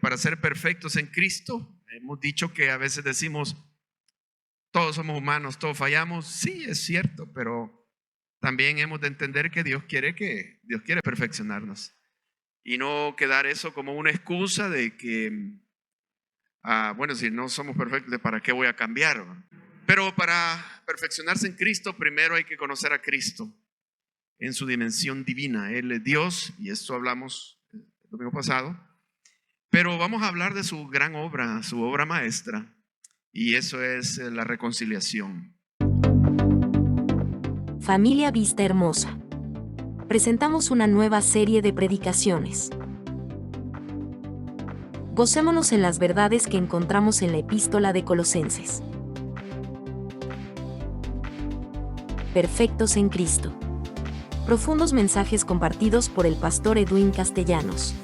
para ser perfectos en Cristo. Hemos dicho que a veces decimos, todos somos humanos, todos fallamos. Sí, es cierto, pero también hemos de entender que Dios quiere perfeccionarnos y no quedar eso como una excusa de que, bueno, si no somos perfectos, ¿para qué voy a cambiar? Pero para perfeccionarse en Cristo, primero hay que conocer a Cristo en su dimensión divina. Él es Dios, y esto hablamos el domingo pasado, pero vamos a hablar de su gran obra, su obra maestra, y eso es la reconciliación. Familia Vista Hermosa. Presentamos una nueva serie de predicaciones. Gocémonos en las verdades que encontramos en la epístola de Colosenses. Perfectos en Cristo. Profundos mensajes compartidos por el pastor Edwin Castellanos.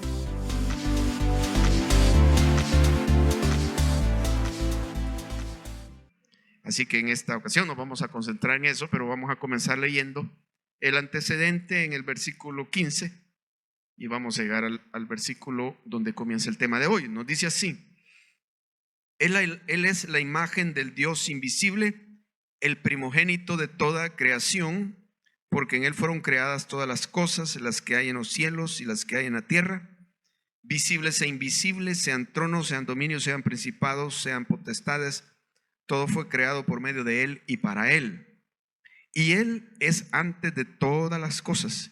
Así que en esta ocasión nos vamos a concentrar en eso, pero vamos a comenzar leyendo el antecedente en el versículo 15 y vamos a llegar al versículo donde comienza el tema de hoy. Nos dice así: Él es la imagen del Dios invisible, el primogénito de toda creación, porque en Él fueron creadas todas las cosas, las que hay en los cielos y las que hay en la tierra, visibles e invisibles, sean tronos, sean dominios, sean principados, sean potestades. Todo fue creado por medio de Él y para Él. Y Él es antes de todas las cosas,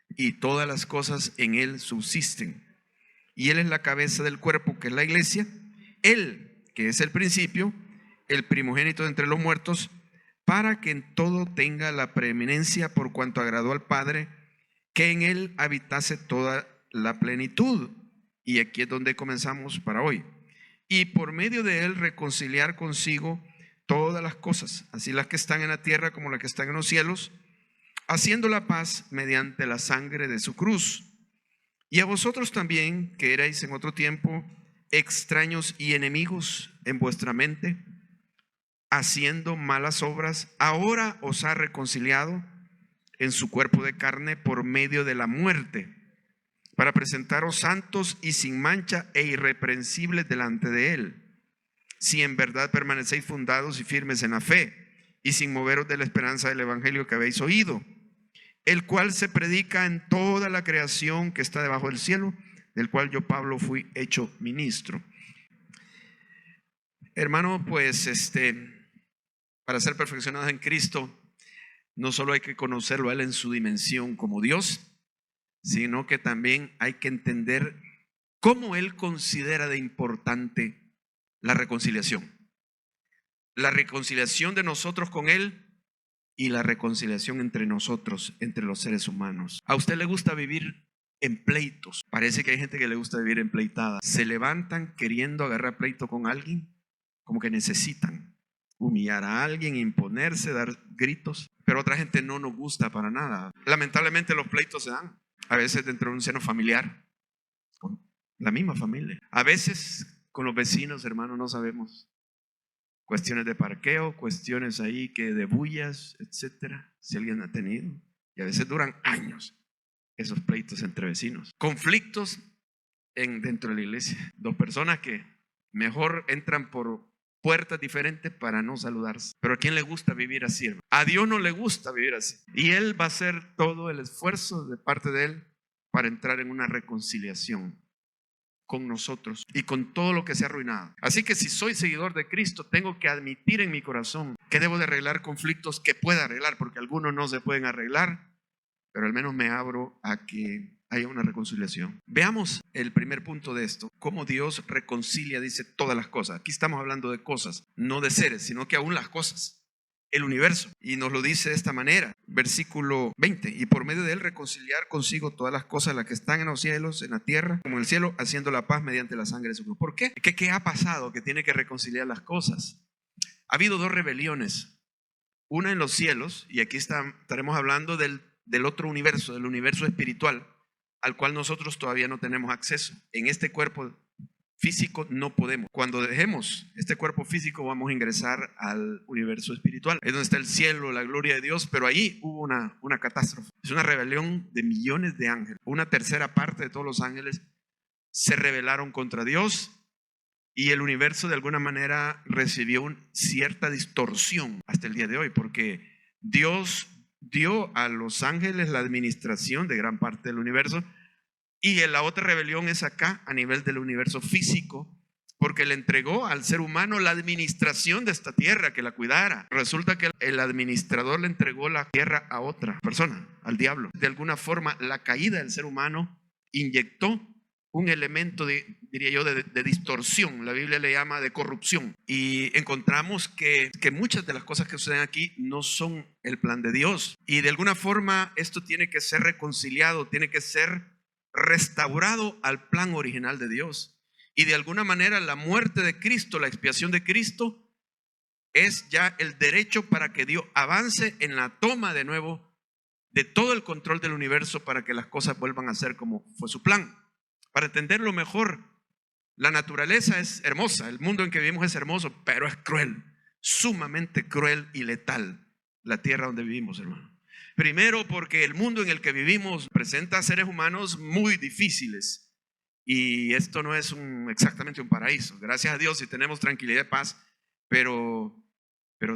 y todas las cosas en Él subsisten. Y Él es la cabeza del cuerpo, que es la iglesia. Él, que es el principio, el primogénito de entre los muertos, para que en todo tenga la preeminencia, por cuanto agradó al Padre, que en Él habitase toda la plenitud. Y aquí es donde comenzamos para hoy. Y por medio de Él reconciliar consigo todas las cosas, así las que están en la tierra como las que están en los cielos, haciendo la paz mediante la sangre de su cruz. Y a vosotros también, que erais en otro tiempo extraños y enemigos en vuestra mente, haciendo malas obras, ahora os ha reconciliado en su cuerpo de carne por medio de la muerte, para presentaros santos y sin mancha e irreprensibles delante de Él, si en verdad permanecéis fundados y firmes en la fe, y sin moveros de la esperanza del evangelio que habéis oído, el cual se predica en toda la creación que está debajo del cielo, del cual yo, Pablo, fui hecho ministro. Hermano, pues para ser perfeccionados en Cristo, no solo hay que conocerlo a Él en su dimensión como Dios, sino que también hay que entender cómo Él considera de importante la reconciliación. La reconciliación de nosotros con Él y la reconciliación entre nosotros, entre los seres humanos. ¿A usted le gusta vivir en pleitos? Parece que hay gente que le gusta vivir en pleitada. Se levantan queriendo agarrar pleito con alguien, como que necesitan humillar a alguien, imponerse, dar gritos. Pero otra gente no nos gusta para nada. Lamentablemente los pleitos se dan a veces dentro de un seno familiar, con la misma familia. A veces con los vecinos, hermanos, no sabemos. Cuestiones de parqueo, cuestiones ahí que de bullas, etcétera, si alguien ha tenido. Y a veces duran años esos pleitos entre vecinos. Conflictos dentro de la iglesia. Dos personas que mejor entran por puertas diferentes para no saludarse. Pero ¿a quién le gusta vivir así, hermano? A Dios no le gusta vivir así. Y Él va a hacer todo el esfuerzo de parte de Él para entrar en una reconciliación con nosotros y con todo lo que se ha arruinado. Así que si soy seguidor de Cristo, tengo que admitir en mi corazón que debo de arreglar conflictos que pueda arreglar, porque algunos no se pueden arreglar, pero al menos me abro a que haya una reconciliación. Veamos el primer punto de esto, cómo Dios reconcilia, dice, todas las cosas. Aquí estamos hablando de cosas, no de seres, sino que aún las cosas, el universo. Y nos lo dice de esta manera, versículo 20: y por medio de Él reconciliar consigo todas las cosas, las que están en los cielos, en la tierra, como en el cielo, haciendo la paz mediante la sangre de su cruz. ¿Por qué? ¿Qué ha pasado que tiene que reconciliar las cosas? Ha habido dos rebeliones, una en los cielos, y aquí estaremos hablando del otro universo, del universo espiritual, al cual nosotros todavía no tenemos acceso. En este cuerpo físico no podemos. Cuando dejemos este cuerpo físico vamos a ingresar al universo espiritual. Es donde está el cielo, la gloria de Dios, pero ahí hubo una catástrofe. Es una rebelión de millones de ángeles. Una tercera parte de todos los ángeles se rebelaron contra Dios y el universo de alguna manera recibió cierta distorsión hasta el día de hoy, porque Dios dio a los ángeles la administración de gran parte del universo, y la otra rebelión es acá a nivel del universo físico, porque le entregó al ser humano la administración de esta tierra, que la cuidara. Resulta que el administrador le entregó la tierra a otra persona, al diablo. De alguna forma, la caída del ser humano inyectó un elemento diría yo, de distorsión. La Biblia le llama de corrupción. Y encontramos que muchas de las cosas que suceden aquí no son el plan de Dios. Y de alguna forma esto tiene que ser reconciliado, tiene que ser restaurado al plan original de Dios. Y de alguna manera la muerte de Cristo, la expiación de Cristo, es ya el derecho para que Dios avance en la toma de nuevo de todo el control del universo, para que las cosas vuelvan a ser como fue su plan. Para entenderlo mejor, la naturaleza es hermosa, el mundo en que vivimos es hermoso, pero es cruel, sumamente cruel y letal la tierra donde vivimos, hermano. Primero, porque el mundo en el que vivimos presenta seres humanos muy difíciles. Y esto no es exactamente un paraíso. Gracias a Dios si tenemos tranquilidad y paz, pero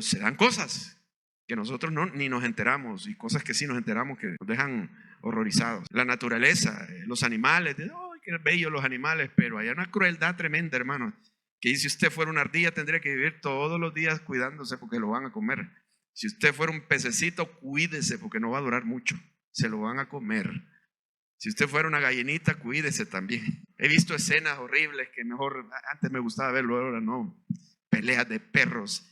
se dan cosas que nosotros ni nos enteramos, y cosas que sí nos enteramos que nos dejan horrorizados. La naturaleza, los animales, ¡ay, qué bellos los animales! Pero hay una crueldad tremenda, hermano, que si usted fuera una ardilla tendría que vivir todos los días cuidándose porque lo van a comer. Si usted fuera un pececito, cuídese porque no va a durar mucho, se lo van a comer. Si usted fuera una gallinita, cuídese también. He visto escenas horribles que mejor, antes me gustaba verlo, ahora no. Peleas de perros,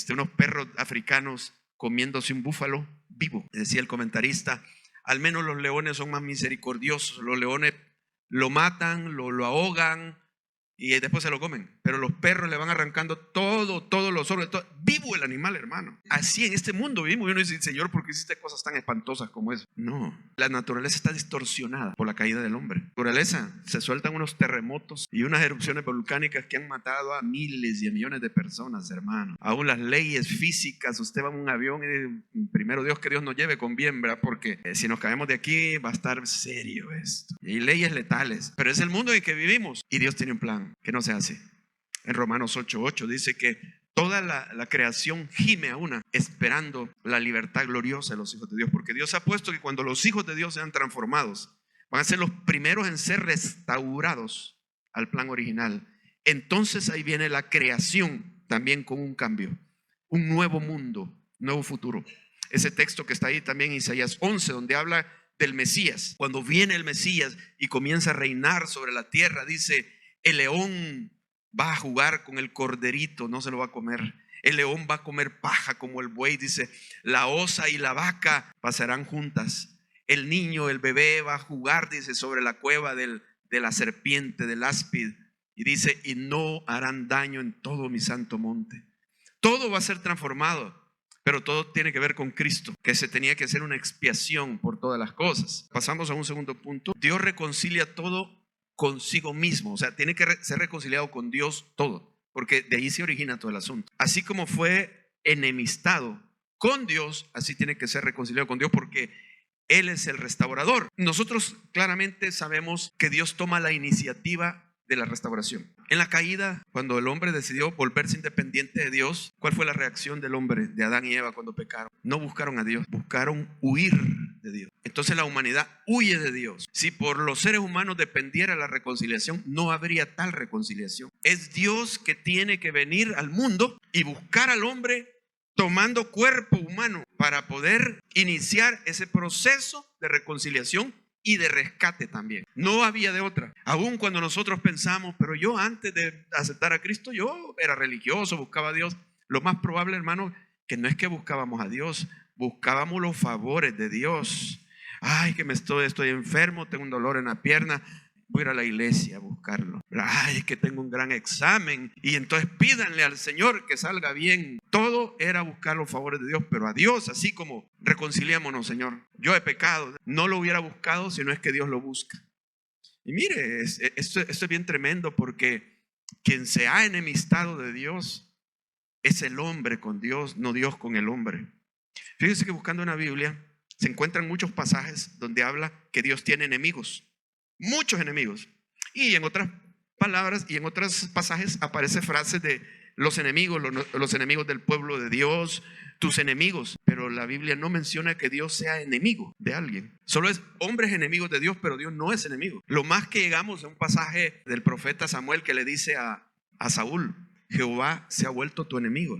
unos perros africanos comiéndose un búfalo vivo. Decía el comentarista, al menos los leones son más misericordiosos. Los leones lo matan, lo ahogan y después se lo comen. Pero los perros le van arrancando todos los órganos, vivo el animal, hermano. Así en este mundo vivimos. Y uno dice, Señor, ¿por qué hiciste cosas tan espantosas como eso? No, la naturaleza está distorsionada por la caída del hombre. La naturaleza, se sueltan unos terremotos y unas erupciones volcánicas que han matado a miles y a millones de personas, hermano. Aún las leyes físicas, usted va en un avión y primero Dios, que Dios nos lleve con bien, ¿verdad? Porque si nos caemos de aquí va a estar serio esto. Y hay leyes letales, pero es el mundo en el que vivimos y Dios tiene un plan que no se hace. En Romanos 8:8 dice que toda la creación gime a una, esperando la libertad gloriosa de los hijos de Dios, porque Dios ha puesto que cuando los hijos de Dios sean transformados, van a ser los primeros en ser restaurados al plan original. Entonces ahí viene la creación también con un cambio, un nuevo mundo, nuevo futuro. Ese texto que está ahí también en Isaías 11, donde habla del Mesías. Cuando viene el Mesías y comienza a reinar sobre la tierra, dice, el león va a jugar con el corderito, no se lo va a comer. El león va a comer paja como el buey, dice, la osa y la vaca pasarán juntas. El niño, el bebé va a jugar, dice, sobre la cueva de la serpiente, del áspid. Y dice, y no harán daño en todo mi santo monte. Todo va a ser transformado, pero todo tiene que ver con Cristo, que se tenía que hacer una expiación por todas las cosas. Pasamos a un segundo punto. Dios reconcilia todo consigo mismo, o sea, tiene que ser reconciliado con Dios todo, porque de ahí se origina todo el asunto. Así como fue enemistado con Dios, así tiene que ser reconciliado con Dios, porque Él es el restaurador. Nosotros claramente sabemos que Dios toma la iniciativa de la restauración. En la caída, cuando el hombre decidió volverse independiente de Dios, ¿cuál fue la reacción del hombre, de Adán y Eva, cuando pecaron? No buscaron a Dios, buscaron huir de Dios. Entonces la humanidad huye de Dios. Si por los seres humanos dependiera la reconciliación, no habría tal reconciliación. Es Dios que tiene que venir al mundo y buscar al hombre tomando cuerpo humano para poder iniciar ese proceso de reconciliación y de rescate también. No había de otra. Aún cuando nosotros pensamos, pero yo antes de aceptar a Cristo, yo era religioso, buscaba a Dios. Lo más probable, hermano, que no es que buscábamos a Dios, buscábamos los favores de Dios. Ay, que estoy enfermo, tengo un dolor en la pierna, voy a ir a la iglesia a buscarlo. Ay, es que tengo un gran examen y entonces pídanle al Señor que salga bien. Todo era buscar los favores de Dios, pero a Dios, así como reconciliémonos, Señor. Yo he pecado, no lo hubiera buscado si no es que Dios lo busca. Y mire, esto es bien tremendo, porque quien se ha enemistado de Dios es el hombre con Dios, no Dios con el hombre. Fíjense que buscando en la Biblia se encuentran muchos pasajes donde habla que Dios tiene enemigos. Muchos enemigos. Y en otras palabras y en otros pasajes aparece frases de los enemigos, los enemigos del pueblo de Dios, tus enemigos. Pero la Biblia no menciona que Dios sea enemigo de alguien. Solo es hombres enemigos de Dios, pero Dios no es enemigo. Lo más que llegamos a un pasaje del profeta Samuel que le dice a Saúl: Jehová se ha vuelto tu enemigo.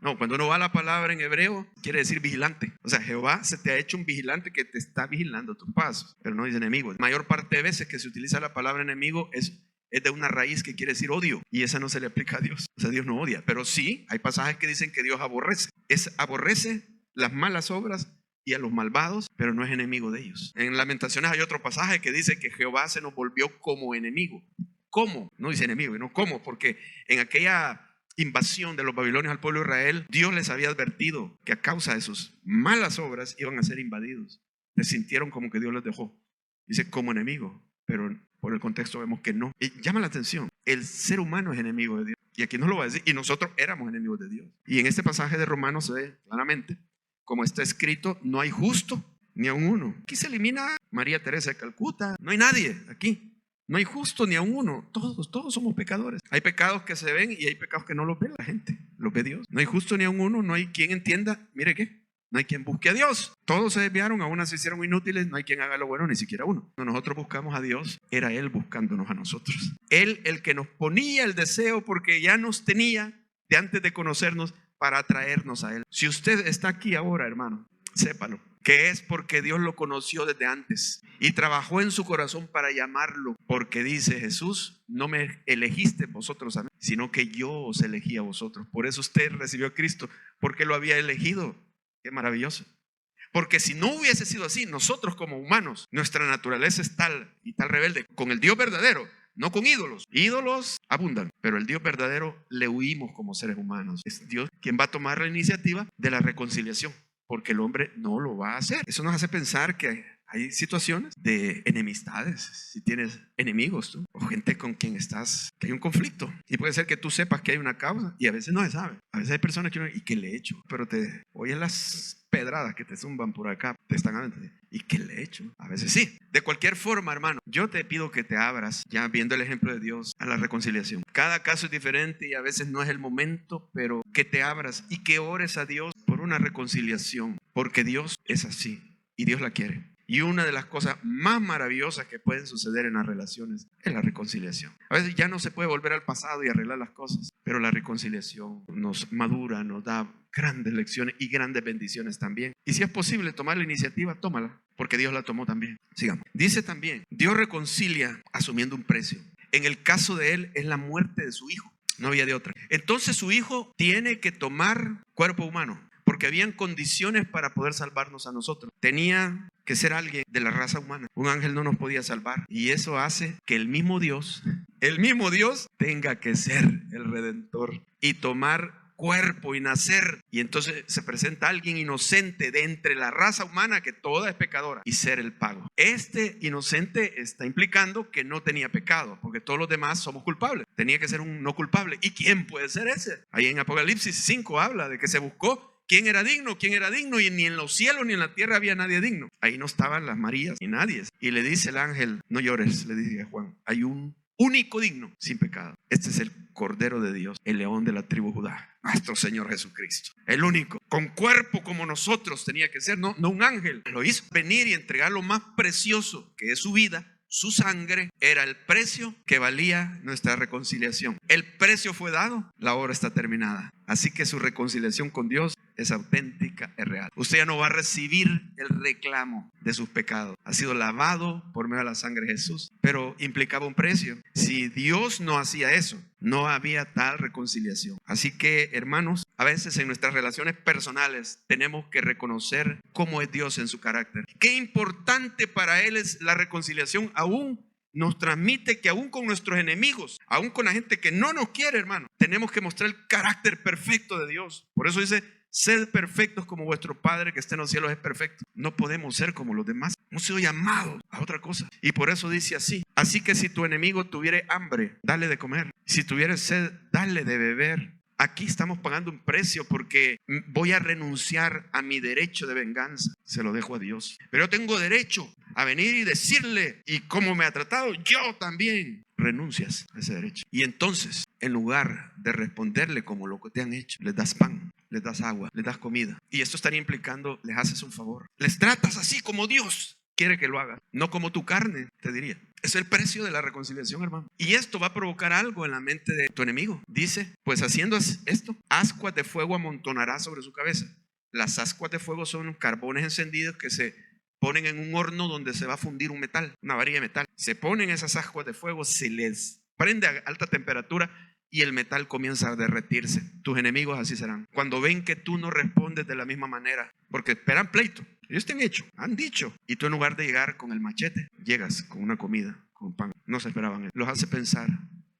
No, cuando uno va a la palabra en hebreo, quiere decir vigilante. O sea, Jehová se te ha hecho un vigilante que te está vigilando tus pasos, pero no dice enemigo. La mayor parte de veces que se utiliza la palabra enemigo es de una raíz que quiere decir odio, y esa no se le aplica a Dios. O sea, Dios no odia, pero sí hay pasajes que dicen que Dios aborrece las malas obras y a los malvados, pero no es enemigo de ellos. En Lamentaciones hay otro pasaje que dice que Jehová se nos volvió como enemigo. ¿Cómo? No dice enemigo, no cómo, porque en aquella invasión de los babilonios al pueblo de Israel, Dios les había advertido que a causa de sus malas obras iban a ser invadidos. Se sintieron como que Dios les dejó. Dice como enemigo, pero por el contexto vemos que no. Y llama la atención, el ser humano es enemigo de Dios. Y aquí nos lo va a decir, y nosotros éramos enemigos de Dios. Y en este pasaje de Romanos se ve claramente, como está escrito, no hay justo ni aun uno. Aquí se elimina María Teresa de Calcuta, no hay nadie aquí. No hay justo ni a uno, todos somos pecadores. Hay pecados que se ven y hay pecados que no los ve la gente, los ve Dios. No hay justo ni a uno, no hay quien entienda, mire qué, no hay quien busque a Dios. Todos se desviaron, aún se hicieron inútiles, no hay quien haga lo bueno, ni siquiera uno. Cuando nosotros buscamos a Dios, era Él buscándonos a nosotros. Él el que nos ponía el deseo porque ya nos tenía de antes de conocernos para atraernos a Él. Si usted está aquí ahora, hermano, sépalo, que es porque Dios lo conoció desde antes y trabajó en su corazón para llamarlo, porque dice Jesús: no me elegiste vosotros a mí, sino que yo os elegí a vosotros. Por eso usted recibió a Cristo, porque lo había elegido. Qué maravilloso. Porque si no hubiese sido así, nosotros como humanos, nuestra naturaleza es tal y tal rebelde con el Dios verdadero, no con ídolos. Ídolos abundan, pero el Dios verdadero le huimos como seres humanos. Es Dios quien va a tomar la iniciativa de la reconciliación, porque el hombre no lo va a hacer. Eso nos hace pensar que hay situaciones de enemistades. Si tienes enemigos tú, o gente con quien estás, que hay un conflicto, y puede ser que tú sepas que hay una causa y a veces no se sabe. A veces hay personas que uno, ¿y qué le he hecho? Pero te oyen las pedradas que te zumban por acá, te están hablando, ¿y qué le he hecho? A veces sí. De cualquier forma, hermano, yo te pido que te abras, ya viendo el ejemplo de Dios, a la reconciliación. Cada caso es diferente y a veces no es el momento, pero que te abras y que ores a Dios por una reconciliación, porque Dios es así y Dios la quiere. Y una de las cosas más maravillosas que pueden suceder en las relaciones es la reconciliación. A veces ya no se puede volver al pasado y arreglar las cosas, pero la reconciliación nos madura, nos da grandes lecciones y grandes bendiciones también. Y si es posible tomar la iniciativa, tómala, porque Dios la tomó también. Sigamos. Dice también, Dios reconcilia asumiendo un precio. En el caso de él es la muerte de su hijo. No había de otra. Entonces su hijo tiene que tomar cuerpo humano, porque habían condiciones para poder salvarnos a nosotros. Tenía que ser alguien de la raza humana. Un ángel no nos podía salvar. Y eso hace que el mismo Dios tenga que ser el Redentor y tomar cuerpo y nacer. Y entonces se presenta alguien inocente de entre la raza humana, que toda es pecadora, y ser el pago. Este inocente está implicando que no tenía pecado, porque todos los demás somos culpables. Tenía que ser un no culpable. ¿Y quién puede ser ese? Ahí en Apocalipsis 5 habla de que se buscó ¿quién era digno? Y ni en los cielos ni en la tierra había nadie digno. Ahí no estaban las Marías ni nadie. Y le dice el ángel: no llores, le dice a Juan, hay un único digno sin pecado. Este es el Cordero de Dios, el león de la tribu de Judá, nuestro Señor Jesucristo. El único, con cuerpo como nosotros tenía que ser, no un ángel. Lo hizo venir y entregar lo más precioso, que es su vida. Su sangre era el precio que valía nuestra reconciliación. El precio fue dado, la obra está terminada. Así que su reconciliación con Dios es auténtica, es real. Usted ya no va a recibir el reclamo de sus pecados. Ha sido lavado por medio de la sangre de Jesús, pero implicaba un precio. Si Dios no hacía eso, no había tal reconciliación. Así que, hermanos, a veces en nuestras relaciones personales tenemos que reconocer cómo es Dios en su carácter. Qué importante para Él es la reconciliación. Aún nos transmite que aún con nuestros enemigos, aún con la gente que no nos quiere, hermano, tenemos que mostrar el carácter perfecto de Dios. Por eso dice: sed perfectos como vuestro Padre que está en los cielos es perfecto. No podemos ser como los demás. Hemos sido llamados a otra cosa. Y por eso dice así: así que si tu enemigo tuviere hambre, dale de comer. Si tuviere sed, dale de beber. aquí estamos pagando un precio porque voy a renunciar a mi derecho de venganza. Se lo dejo a Dios. Pero yo tengo derecho a venir y decirle, y cómo me ha tratado, yo también. Renuncias a ese derecho. Y entonces, en lugar de responderle como lo que te han hecho, les das pan, les das agua, les das comida. Y esto estaría implicando, les haces un favor. Les tratas así como Dios quiere que lo hagas, no como tu carne, te diría. Es el precio de la reconciliación, hermano. Y esto va a provocar algo en la mente de tu enemigo. Dice, pues haciendo esto, ascuas de fuego amontonará sobre su cabeza. Las ascuas de fuego son carbones encendidos que se ponen en un horno donde se va a fundir un metal, una varilla de metal. Se ponen esas ascuas de fuego, se les prende a alta temperatura y el metal comienza a derretirse. Tus enemigos así serán. Cuando ven que tú no respondes de la misma manera, porque esperan pleito. Ellos te han hecho, han dicho. Y tú en lugar de llegar con el machete, llegas con una comida, con pan. No se esperaban. Los hace pensar,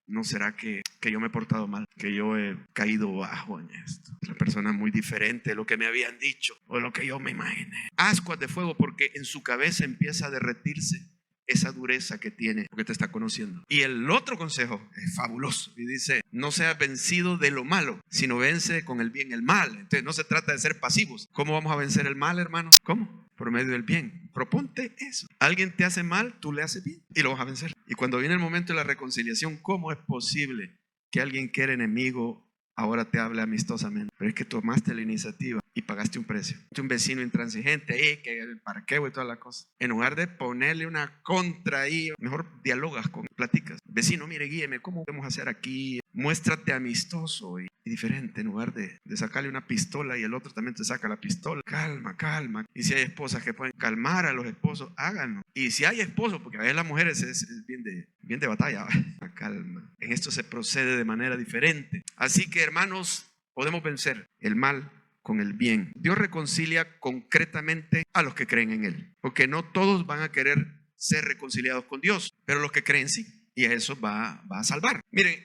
¿no será que yo me he portado mal? Que yo he caído bajo en esto. La persona es muy diferente de lo que me habían dicho o de lo que yo me imaginé. Ascuas de fuego, porque en su cabeza empieza a derretirse esa dureza que tiene porque te está conociendo. Y el otro consejo es fabuloso y dice, no seas vencido de lo malo, sino vence con el bien el mal. Entonces no se trata de ser pasivos. ¿Cómo vamos a vencer el mal, hermanos? ¿Cómo? Por medio del bien. Proponte eso. Alguien te hace mal, tú le haces bien y lo vas a vencer. Y cuando viene el momento de la reconciliación, ¿cómo es posible que alguien que era enemigo ahora te hable amistosamente? Pero es que tomaste la iniciativa y pagaste un precio. Un vecino intransigente ahí, que el parqueo y toda la cosa. En lugar de ponerle una contra ahí, mejor dialogas con, platicas. Vecino, mire, guíeme, ¿cómo podemos hacer aquí? Muéstrate amistoso y diferente, en lugar de sacarle una pistola y el otro también te saca la pistola. Calma, calma. Y si hay esposas que pueden calmar a los esposos, háganlo. Y si hay esposos, porque a veces las mujeres es bien de batalla, calma. En esto se procede de manera diferente. Así que, hermanos, podemos vencer el mal con el bien. Dios reconcilia concretamente a los que creen en Él, porque no todos van a querer ser reconciliados con Dios, pero los que creen sí. Y eso va a salvar. Miren,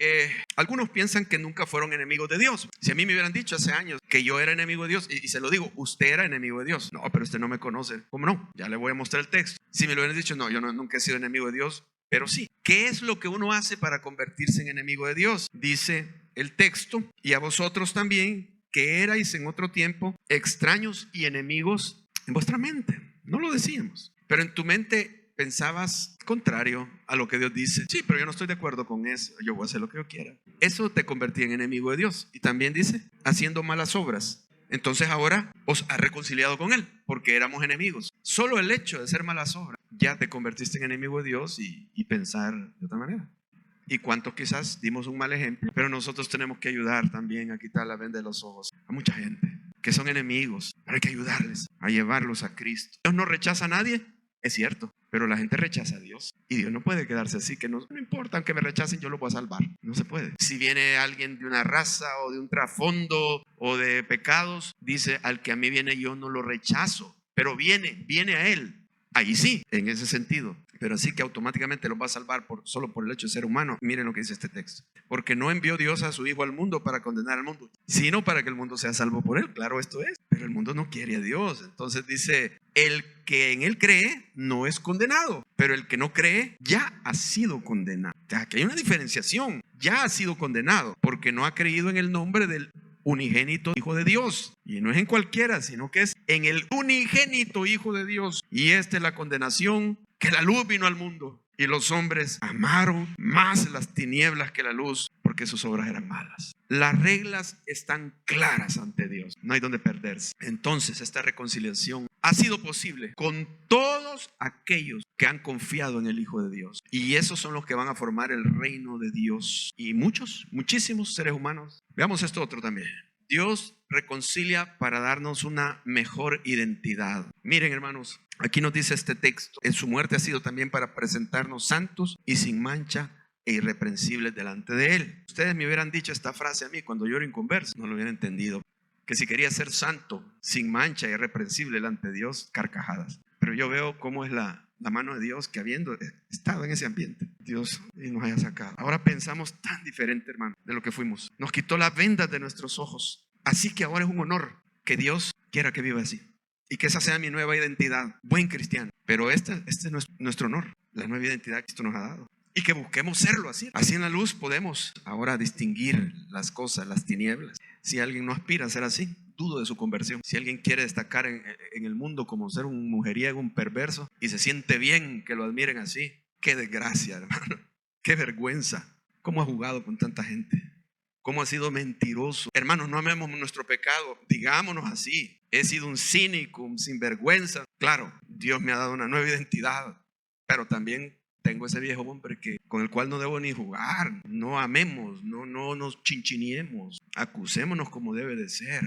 algunos piensan que nunca fueron enemigos de Dios. Si a mí me hubieran dicho hace años que yo era enemigo de Dios, y se lo digo, usted era enemigo de Dios. No, pero usted no me conoce. ¿Cómo no? Ya le voy a mostrar el texto. Si me lo hubieran dicho, no, yo nunca he sido enemigo de Dios, pero sí. ¿Qué es lo que uno hace para convertirse en enemigo de Dios? Dice el texto, y a vosotros también, que erais en otro tiempo extraños y enemigos en vuestra mente. No lo decíamos, pero en tu mente pensabas contrario a lo que Dios dice. Sí, pero yo no estoy de acuerdo con eso. Yo voy a hacer lo que yo quiera. Eso te convertía en enemigo de Dios. Y también dice, haciendo malas obras. Entonces ahora os ha reconciliado con Él, porque éramos enemigos. Solo el hecho de ser malas obras, ya te convertiste en enemigo de Dios y pensar de otra manera. Y cuántos quizás dimos un mal ejemplo, pero nosotros tenemos que ayudar también a quitar la venda de los ojos a mucha gente que son enemigos. Pero hay que ayudarles a llevarlos a Cristo. Dios no rechaza a nadie, es cierto, pero la gente rechaza a Dios. Y Dios no puede quedarse así, que no importa, aunque me rechacen, yo lo voy a salvar. No se puede. Si viene alguien de una raza o de un trasfondo o de pecados, dice, al que a mí viene yo no lo rechazo, pero viene a Él. Ahí sí, en ese sentido. Pero así que automáticamente lo va a salvar solo por el hecho de ser humano. Miren lo que dice este texto. Porque no envió Dios a su Hijo al mundo para condenar al mundo, sino para que el mundo sea salvo por Él. Claro, esto es. Pero el mundo no quiere a Dios. Entonces dice, el que en Él cree no es condenado, pero el que no cree ya ha sido condenado. O sea, que hay una diferenciación. Ya ha sido condenado porque no ha creído en el nombre del unigénito Hijo de Dios. Y no es en cualquiera, sino que es en el unigénito Hijo de Dios. Y esta es la condenación, que la luz vino al mundo y los hombres amaron más las tinieblas que la luz, porque sus obras eran malas. Las reglas están claras ante Dios, no hay donde perderse. Entonces esta reconciliación ha sido posible con todos aquellos que han confiado en el Hijo de Dios, y esos son los que van a formar el reino de Dios. Y muchísimos seres humanos. Veamos esto otro también. Dios reconcilia para darnos una mejor identidad. Miren, hermanos, aquí nos dice este texto, en su muerte ha sido también para presentarnos santos y sin mancha e irreprensibles delante de Él. Ustedes me hubieran dicho esta frase a mí cuando yo era inconverso, no lo hubiera entendido. Que si quería ser santo, sin mancha e irreprensible delante de Dios, carcajadas. Pero yo veo cómo es la mano de Dios, que habiendo estado en ese ambiente, Dios nos haya sacado. Ahora pensamos tan diferente, hermano, de lo que fuimos. Nos quitó las vendas de nuestros ojos. Así que ahora es un honor que Dios quiera que viva así. Y que esa sea mi nueva identidad, buen cristiano. Pero este es nuestro honor, la nueva identidad que Cristo nos ha dado. y que busquemos serlo así. Así en la luz podemos ahora distinguir las cosas, las tinieblas. Si alguien no aspira a ser así, dudo de su conversión. Si alguien quiere destacar en el mundo como ser un mujeriego, un perverso, y se siente bien que lo admiren así, qué desgracia, hermano. Qué vergüenza. ¿Cómo ha jugado con tanta gente? ¿Cómo ha sido mentiroso? Hermanos, no amemos nuestro pecado. Digámonos así. He sido un cínico, un sinvergüenza. Claro, Dios me ha dado una nueva identidad, pero también tengo ese viejo hombre con el cual no debo ni jugar. No amemos, no nos chinchiniemos. Acusémonos como debe de ser,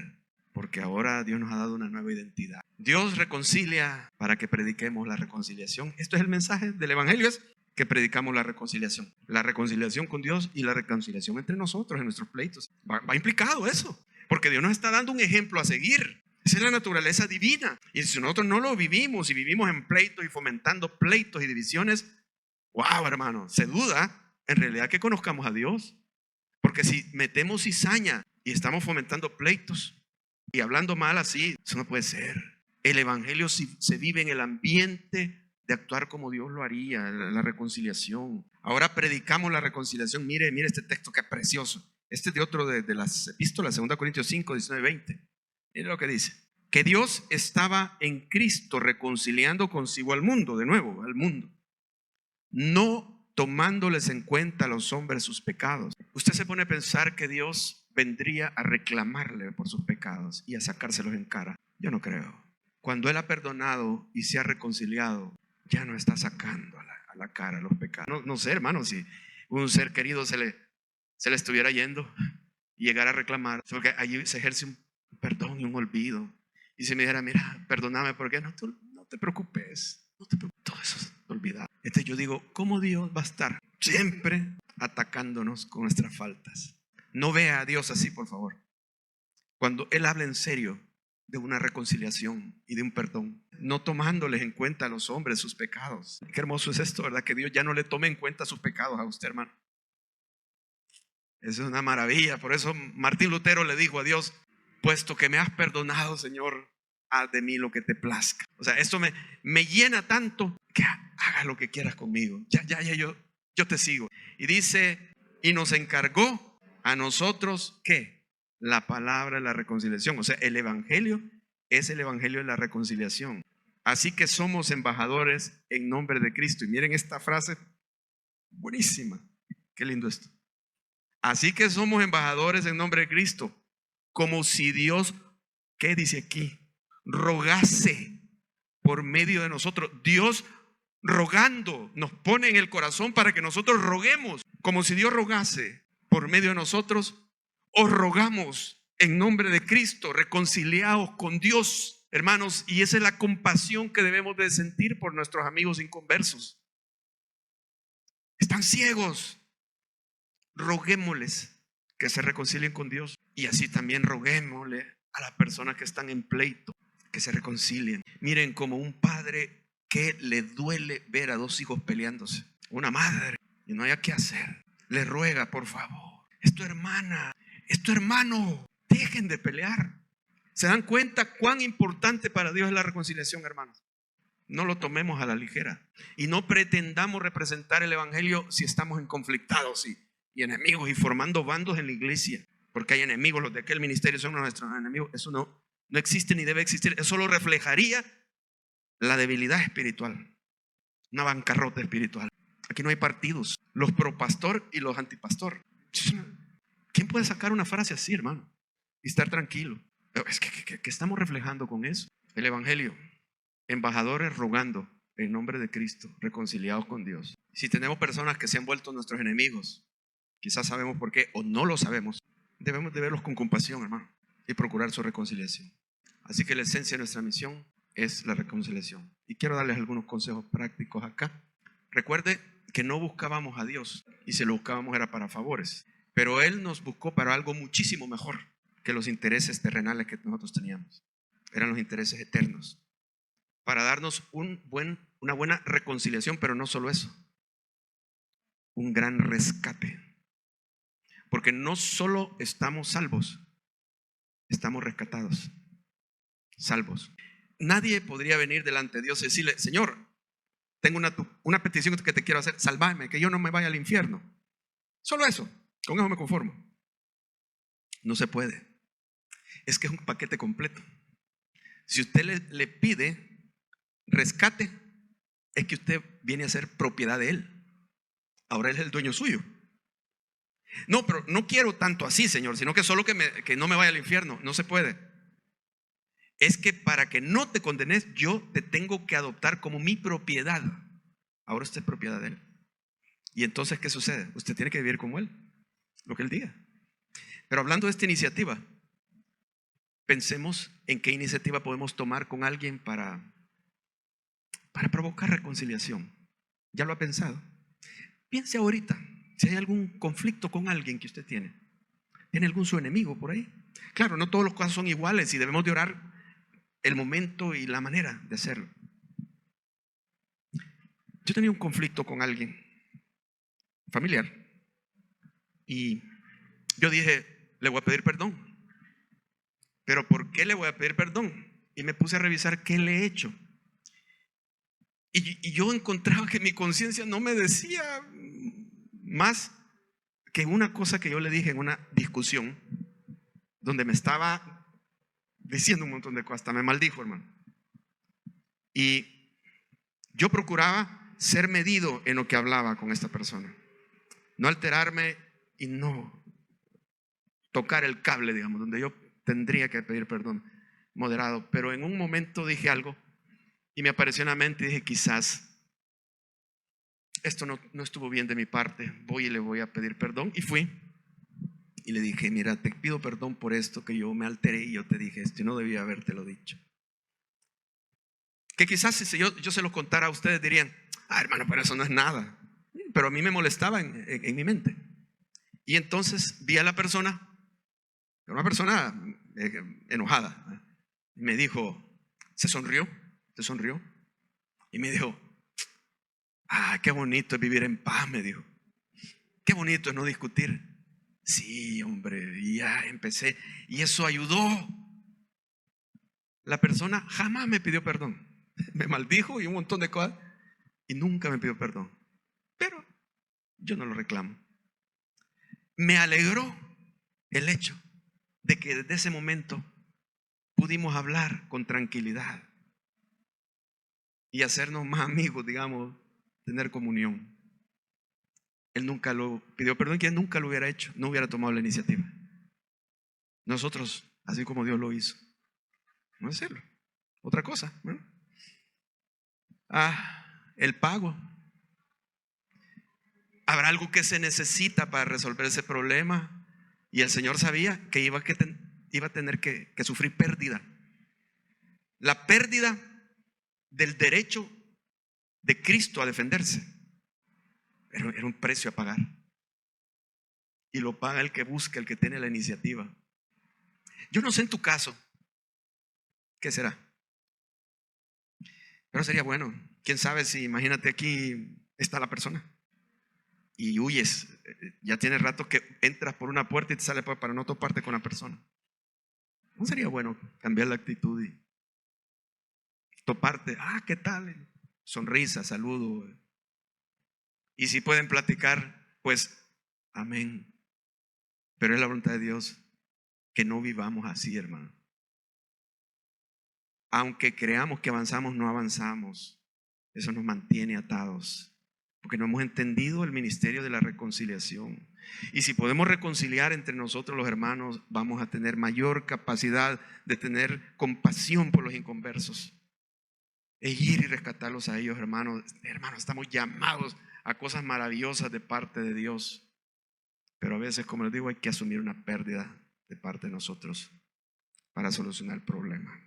porque ahora Dios nos ha dado una nueva identidad. Dios reconcilia para que prediquemos la reconciliación. Esto es el mensaje del Evangelio, es que predicamos la reconciliación con Dios y la reconciliación entre nosotros en nuestros pleitos. Va implicado eso, porque Dios nos está dando un ejemplo a seguir. Esa es la naturaleza divina. Y si nosotros no lo vivimos y vivimos en pleitos y fomentando pleitos y divisiones, wow, hermano, se duda en realidad que conozcamos a Dios. Porque si metemos cizaña y estamos fomentando pleitos y hablando mal así, eso no puede ser. El evangelio se vive en el ambiente de actuar como Dios lo haría, la reconciliación. Ahora predicamos la reconciliación. Mire este texto que es precioso. Este es de otro de las epístolas, 2 Corintios 5, 19, 20. Mire lo que dice. Que Dios estaba en Cristo reconciliando consigo al mundo, de nuevo, al mundo, no tomándoles en cuenta a los hombres sus pecados. Usted se pone a pensar que Dios vendría a reclamarle por sus pecados y a sacárselos en cara. Yo no creo. Cuando Él ha perdonado y se ha reconciliado, ya no está sacando a la cara los pecados. No sé, hermano, si un ser querido se le estuviera yendo y llegara a reclamar, porque allí se ejerce un perdón y un olvido. Y si me dijera, mira, perdóname, porque no te preocupes, todo eso es olvidado. Yo digo, ¿cómo Dios va a estar siempre atacándonos con nuestras faltas? No vea a Dios así, por favor. Cuando Él habla en serio de una reconciliación y de un perdón, no tomándoles en cuenta a los hombres sus pecados. Qué hermoso es esto, ¿verdad? Que Dios ya no le tome en cuenta sus pecados a usted, hermano. Eso es una maravilla. Por eso Martín Lutero le dijo a Dios, puesto que me has perdonado, Señor, haz de mí lo que te plazca. O sea, esto me llena tanto que haga lo que quieras conmigo. Yo te sigo. Y dice, y nos encargó a nosotros, ¿qué? La palabra de la reconciliación. O sea, el evangelio es el evangelio de la reconciliación. Así que somos embajadores en nombre de Cristo. Y miren esta frase buenísima. Qué lindo esto. Así que somos embajadores en nombre de Cristo, como si Dios, ¿qué dice aquí? Rogase por medio de nosotros. Dios rogando nos pone en el corazón para que nosotros roguemos, como si Dios rogase por medio de nosotros. Os rogamos en nombre de Cristo, reconciliados con Dios, hermanos. Y esa es la compasión que debemos de sentir por nuestros amigos inconversos. Están ciegos. Roguémosles que se reconcilien con Dios. Y así también roguémosle a las personas que están en pleito que se reconcilien. Miren, como un padre que le duele ver a dos hijos peleándose, una madre, y no haya qué hacer, le ruega, por favor, es tu hermana, es tu hermano, dejen de pelear. ¿Se dan cuenta cuán importante para Dios es la reconciliación, hermanos? No lo tomemos a la ligera y no pretendamos representar el evangelio si estamos en conflictados y enemigos y formando bandos en la iglesia, porque hay enemigos, los de aquel ministerio son nuestros enemigos. Eso no existe ni debe existir. Eso solo reflejaría la debilidad espiritual, una bancarrota espiritual. Aquí no hay partidos, los pro pastor y los antipastor. ¿Quién puede sacar una frase así, hermano, y estar tranquilo? Es que estamos reflejando con eso el evangelio. Embajadores rogando en nombre de Cristo, reconciliados con Dios. Si tenemos personas que se han vuelto nuestros enemigos, quizás sabemos por qué o no lo sabemos, debemos de verlos con compasión, hermano, y procurar su reconciliación. Así que la esencia de nuestra misión es la reconciliación. Y quiero darles algunos consejos prácticos acá. Recuerde que no buscábamos a Dios, y si lo buscábamos era para favores, pero Él nos buscó para algo muchísimo mejor que los intereses terrenales que nosotros teníamos. Eran los intereses eternos, para darnos una buena reconciliación, pero no solo eso, un gran rescate. Porque no solo estamos salvos, estamos rescatados, salvos. Nadie podría venir delante de Dios y decirle, Señor, tengo una petición que te quiero hacer, sálvame, que yo no me vaya al infierno. Solo eso, con eso me conformo. No se puede. Es que es un paquete completo. Si usted le pide rescate, es que usted viene a ser propiedad de Él. Ahora Él es el dueño suyo. No, pero no quiero tanto así, Señor, sino que solo que no me vaya al infierno. No se puede. Es que para que no te condenes, yo te tengo que adoptar como mi propiedad. Ahora usted es propiedad de Él. Y entonces, ¿qué sucede? Usted tiene que vivir como Él, lo que Él diga. Pero hablando de esta iniciativa, pensemos en qué iniciativa podemos tomar con alguien para provocar reconciliación. ¿Ya lo ha pensado? Piense ahorita, si hay algún conflicto con alguien que usted tiene. ¿Tiene algún su enemigo por ahí? Claro, no todos los casos son iguales y debemos de orar el momento y la manera de hacerlo. Yo tenía un conflicto con alguien familiar y yo dije, le voy a pedir perdón. ¿Pero por qué le voy a pedir perdón? Y me puse a revisar qué le he hecho. Y yo encontraba que mi conciencia no me decía más que una cosa que yo le dije en una discusión donde me estaba diciendo un montón de cosas, hasta me maldijo, hermano. Y yo procuraba ser medido en lo que hablaba con esta persona, no alterarme y no tocar el cable, digamos, donde yo tendría que pedir perdón, moderado. Pero en un momento dije algo y me apareció en la mente y dije, quizás esto no estuvo bien de mi parte, voy y le voy a pedir perdón. Y fui y le dije, mira, te pido perdón por esto, que yo me alteré y yo te dije esto y no debía habértelo dicho. Que quizás si yo se lo contara a ustedes dirían, hermano, pero eso no es nada. Pero a mí me molestaba en mi mente. Y entonces vi a la persona, una persona enojada. Me dijo, se sonrió y me dijo, qué bonito es vivir en paz, me dijo. Qué bonito es no discutir. Sí, hombre, y ya empecé. Y eso ayudó. La persona jamás me pidió perdón. Me maldijo y un montón de cosas y nunca me pidió perdón. Pero yo no lo reclamo. Me alegró el hecho de que desde ese momento pudimos hablar con tranquilidad y hacernos más amigos, digamos, tener comunión. Él nunca lo pidió perdón, que él nunca lo hubiera hecho, no hubiera tomado la iniciativa. Nosotros, así como Dios lo hizo, no hacerlo. Otra cosa, ¿no? El pago. Habrá algo que se necesita para resolver ese problema y el Señor sabía que iba a tener que sufrir pérdida. La pérdida del derecho de Cristo a defenderse. Pero era un precio a pagar. Y lo paga el que busca, el que tiene la iniciativa. Yo no sé en tu caso qué será. Pero sería bueno. Quién sabe si, imagínate, aquí está la persona y huyes. Ya tiene rato que entras por una puerta y te sales para no toparte con la persona. ¿No sería bueno cambiar la actitud y toparte? ¿Qué tal? Sonrisa, saludo. Y si pueden platicar, pues amén. Pero es la voluntad de Dios que no vivamos así, hermano. Aunque creamos que avanzamos, no avanzamos. Eso nos mantiene atados, porque no hemos entendido el ministerio de la reconciliación. Y si podemos reconciliar entre nosotros los hermanos, vamos a tener mayor capacidad de tener compasión por los inconversos e ir y rescatarlos a ellos, hermanos. Hermanos, estamos llamados a cosas maravillosas de parte de Dios, pero a veces, como les digo, hay que asumir una pérdida de parte de nosotros para solucionar el problema.